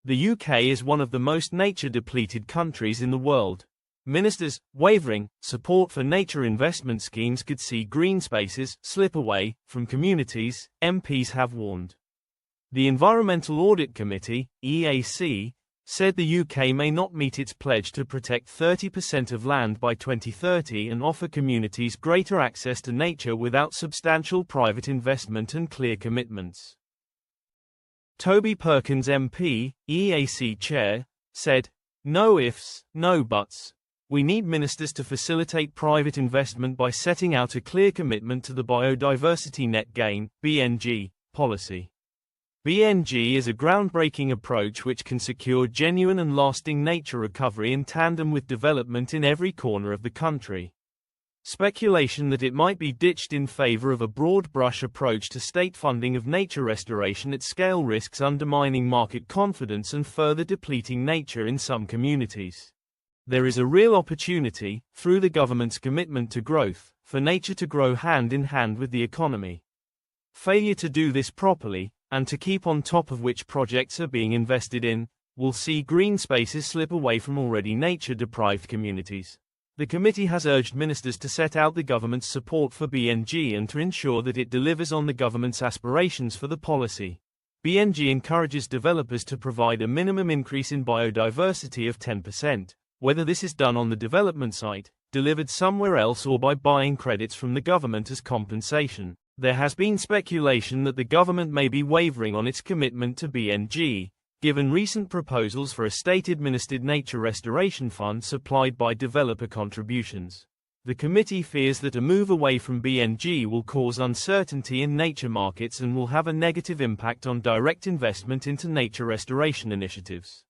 The UK is one of the most nature-depleted countries in the world. Ministers, wavering, support for nature investment schemes could see green spaces slip away from communities, MPs have warned. The Environmental Audit Committee, EAC, said the UK may not meet its pledge to protect 30% of land by 2030 and offer communities greater access to nature without substantial private investment and clear commitments. Toby Perkins MP, EAC chair, said, "No ifs, no buts. We need ministers to facilitate private investment by setting out a clear commitment to the biodiversity net gain (BNG) policy." BNG is a groundbreaking approach which can secure genuine and lasting nature recovery in tandem with development in every corner of the country. Speculation that it might be ditched in favor of a broad-brush approach to state funding of nature restoration at scale risks undermining market confidence and further depleting nature in some communities. There is a real opportunity, through the government's commitment to growth, for nature to grow hand in hand with the economy. Failure to do this properly, and to keep on top of which projects are being invested in, will see green spaces slip away from already nature-deprived communities. The committee has urged ministers to set out the government's support for BNG and to ensure that it delivers on the government's aspirations for the policy. BNG encourages developers to provide a minimum increase in biodiversity of 10%, whether this is done on the development site, delivered somewhere else or by buying credits from the government as compensation. There has been speculation that the government may be wavering on its commitment to BNG, given recent proposals for a state-administered nature restoration fund supplied by developer contributions. The committee fears that a move away from BNG will cause uncertainty in nature markets and will have a negative impact on direct investment into nature restoration initiatives.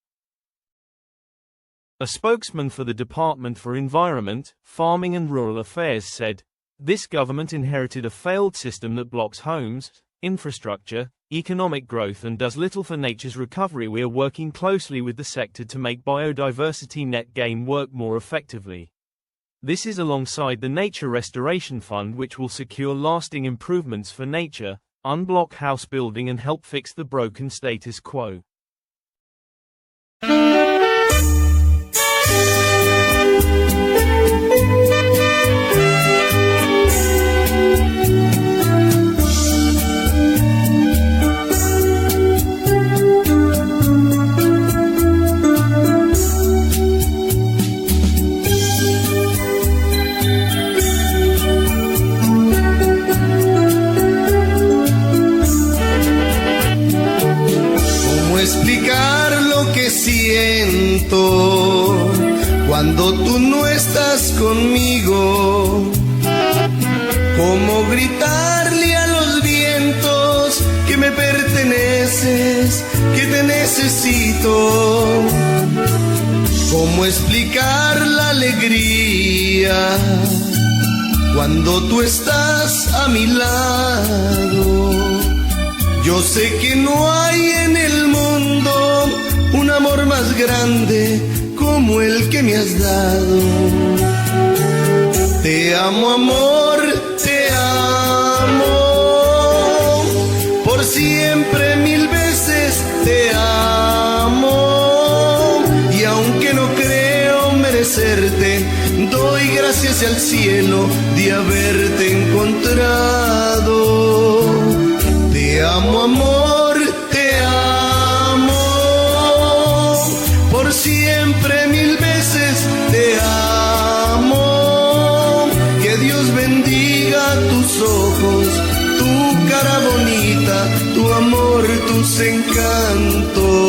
A spokesman for the Department for Environment, Farming and Rural Affairs said, "This government inherited a failed system that blocks homes, infrastructure, economic growth and does little for nature's recovery. We are working closely with the sector to make biodiversity net gain work more effectively. This is alongside the Nature Restoration Fund, which will secure lasting improvements for nature, unblock house building and help fix the broken status quo." Cuando tú no estás conmigo, ¿cómo gritarle a los vientos que me perteneces, que te necesito? ¿Cómo explicar la alegría cuando tú estás a mi lado? Yo sé que no hay en el mundo un amor más grande como el que me has dado. Te amo, amor, te amo, por siempre mil veces te amo. Y aunque no creo merecerte, doy gracias al cielo de haberte encontrado. Te amo, amor, te amo, por siempre mil veces te amo. Que Dios bendiga tus ojos, tu cara bonita, tu amor, tus encantos.